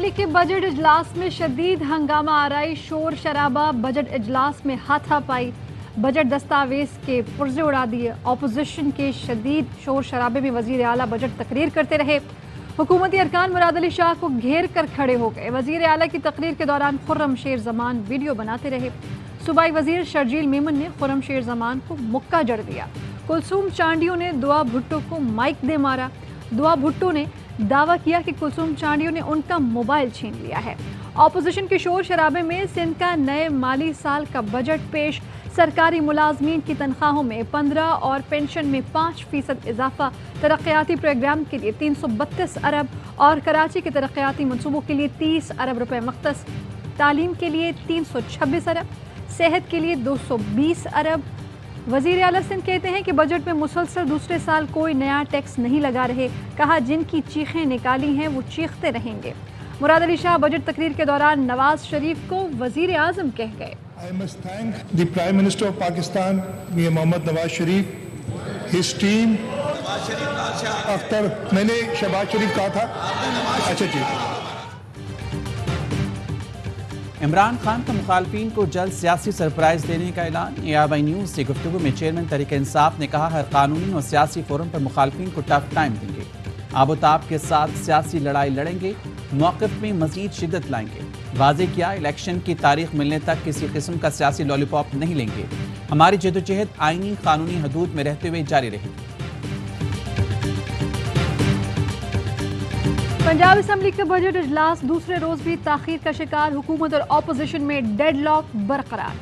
Assembly کے budget اجلاس میں شدید ہنگامہ آرائی، شور شرابہ، بجٹ اجلاس میں ہاتھا پائی، بجٹ دستاویز کے پرزے اڑا دیے۔ اپوزیشن کے شدید شور شرابے میں وزیر اعلیٰ بجٹ تقریر کرتے رہے۔ حکومتی ارکان مراد علی شاہ کو گھیر کر کھڑے ہو گئے۔ وزیر اعلیٰ کی تقریر کے دوران خرم شیر زمان ویڈیو بناتے رہے۔ صوبائی وزیر شرجیل میمن نے خرم شیر زمان کو مکہ جڑ دیا۔ کلثوم چانڈیو نے دعا بھٹو کو مائک دے مارا۔ دعا بھٹو نے دعویٰ کیا کہ کلثوم چانڈیو نے ان کا موبائل چھین لیا ہے۔ اپوزیشن کے شور شرابے میں سندھ کا نئے مالی سال کا بجٹ پیش، سرکاری ملازمین کی تنخواہوں میں 15 اور پینشن میں 5% اضافہ، ترقیاتی پروگرام کے لیے 332 ارب اور کراچی کے ترقیاتی منصوبوں کے لیے 30 ارب روپے مختص، تعلیم کے لیے 326 ارب، صحت کے لیے 220 ارب۔ وزیر اعلیٰ سندھ کہتے ہیں کہ بجٹ میں مسلسل دوسرے سال کوئی نیا ٹیکس نہیں لگا رہے، کہا جن کی چیخیں نکالی ہیں وہ چیختے رہیں گے۔ مراد علی شاہ بجٹ تقریر کے دوران نواز شریف کو وزیر اعظم کہہ گئے۔ I must thank the Prime Minister of Pakistan, Mian Mohammad Nawaz Sharif, his team. Akhtar میں نے شہباز شریف کہا تھا، اچھا جی۔ عمران خان کا مخالفین کو جلد سیاسی سرپرائز دینے کا اعلان۔ ARY نیوز سے گفتگو میں چیئرمین تحریک انصاف نے کہا ہر قانونی اور سیاسی فورم پر مخالفین کو ٹف ٹائم دیں گے، آب و تاب کے ساتھ سیاسی لڑائی لڑیں گے، موقف میں مزید شدت لائیں گے۔ واضح کیا الیکشن کی تاریخ ملنے تک کسی قسم کا سیاسی لالی پاپ نہیں لیں گے، ہماری جدوجہد آئینی قانونی حدود میں رہتے ہوئے جاری رہے گی۔ پنجاب اسمبلی کا بجٹ اجلاس دوسرے روز بھی تاخیر کا شکار، حکومت اور اپوزیشن میں ڈیڈ لاک برقرار۔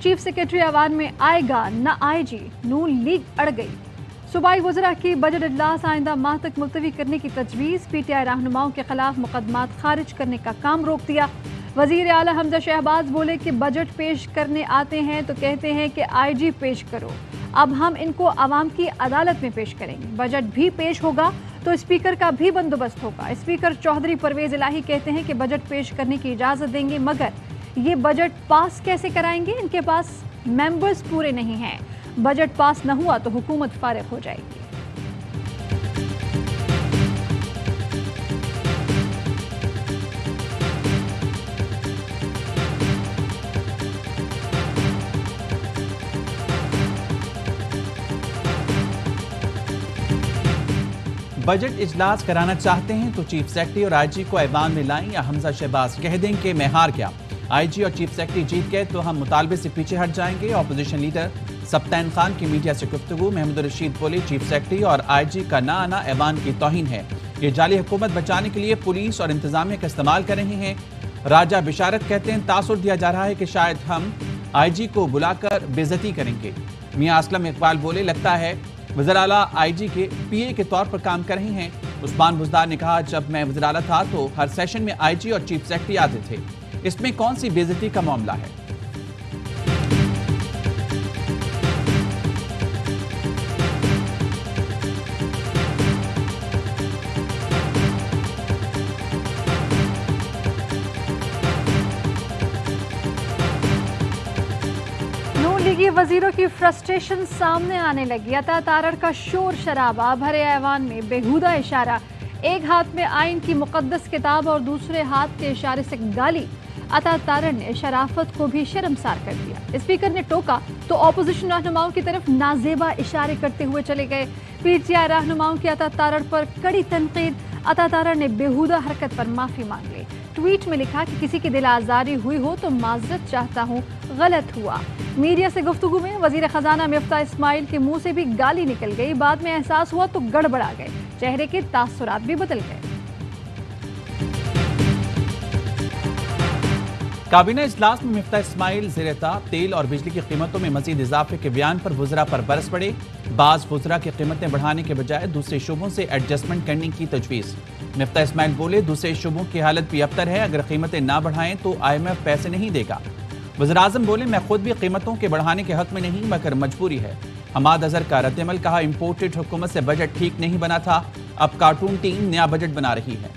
چیف سیکرٹری ایوان میں آئے گا نہ آئے جی، نون لیگ اڑ گئی۔ صوبائی وزراء کی بجٹ اجلاس آئندہ ماہ تک ملتوی کرنے کی تجویز، PTI رہنماؤں کے خلاف مقدمات خارج کرنے کا کام روک دیا۔ وزیر اعلیٰ حمزہ شہباز بولے کہ بجٹ پیش کرنے آتے ہیں تو کہتے ہیں کہ IG پیش کرو، اب ہم ان کو عوام کی عدالت میں پیش کریں گے۔ بجٹ بھی پیش ہوگا تو اسپیکر کا بھی بندوبست ہوگا۔ اسپیکر چودھری پرویز الہی کہتے ہیں کہ بجٹ پیش کرنے کی اجازت دیں گے، مگر یہ بجٹ پاس کیسے کرائیں گے؟ ان کے پاس ممبرز پورے نہیں ہیں، بجٹ پاس نہ ہوا تو حکومت فارغ ہو جائے گی۔ بجٹ اجلاس کرانا چاہتے ہیں تو چیف سیکرٹری اور IG کو ایوان میں لائیں یا حمزہ شہباز کہہ دیں کہ میں ہار گیا، IG اور چیف سیکرٹری جیت گئے تو ہم مطالبے سے پیچھے ہٹ جائیں گے۔ اپوزیشن لیڈر سبطین خان کی میڈیا سے گفتگو، محمود الرشید بولے چیف سیکرٹری اور IG کا نہ آنا ایوان کی توہین ہے، یہ جعلی حکومت بچانے کے لیے پولیس اور انتظامیہ کا استعمال کر رہے ہیں۔ راجہ بشارت کہتے ہیں تاثر دیا جا رہا ہے کہ شاید ہم IG کو بلا کر بے عزتی کریں گے۔ میاں اسلم اقبال بولے لگتا ہے وزیر اعلیٰ IG کے PA کے طور پر کام کر رہے ہیں۔ عثمان بزدار نے کہا جب میں وزیر اعلیٰ تھا تو ہر سیشن میں IG اور چیف سیکرٹری آتے تھے، اس میں کون سی بے عزتی کا معاملہ ہے؟ وزیروں کی فرسٹریشن سامنے آنے لگی، عطا تارڑ کا شور شرابہ بھرے ایوان میں بےہودہ اشارہ، ایک ہاتھ میں آئین کی مقدس کتاب اور دوسرے ہاتھ کے اشارے سے گالی۔ عطا تارڑ نے شرافت کو بھی شرمسار کر دیا، اسپیکر نے ٹوکا تو اپوزیشن رہنماؤں کی طرف نازیبا اشارے کرتے ہوئے چلے گئے۔ PTI رہنماؤں کی عطا تارڑ پر کڑی تنقید، عطا تارڑ نے بےہودہ حرکت پر معافی مانگ لی۔ ٹویٹ میں لکھا کہ کسی کی دل آزاری ہوئی ہو تو معذرت چاہتا ہوں، غلط ہوا۔ میڈیا سے گفتگو میں وزیر خزانہ مفتاح اسماعیل کے منہ سے بھی گالی نکل گئی، بعد میں احساس ہوا تو گڑبڑا گئے، چہرے کے تاثرات بھی بدل گئے۔ کابینہ اجلاس میں مفتاح اسماعیل زیر طاق تیل اور بجلی کی قیمتوں میں مزید اضافے کے بیان پر وزراء پر برس پڑے۔ بعض وزراء کی قیمتیں بڑھانے کے بجائے دوسرے شعبوں سے ایڈجسٹمنٹ کرنے کی تجویز۔ مفتاح اسماعیل بولے دوسرے شعبوں کی حالت بھی ابتر ہے، اگر قیمتیں نہ بڑھائیں تو IMF پیسے نہیں دے گا۔ وزیراعظم بولے میں خود بھی قیمتوں کے بڑھانے کے حق میں نہیں مگر مجبوری ہے۔ حماد اظہر کا رد عمل، کہا امپورٹڈ حکومت سے بجٹ ٹھیک نہیں بنا تھا، اب کارٹون ٹیم نیا بجٹ بنا رہی ہے۔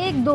1-2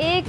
1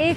1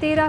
13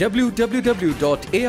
www.arYnews.tv।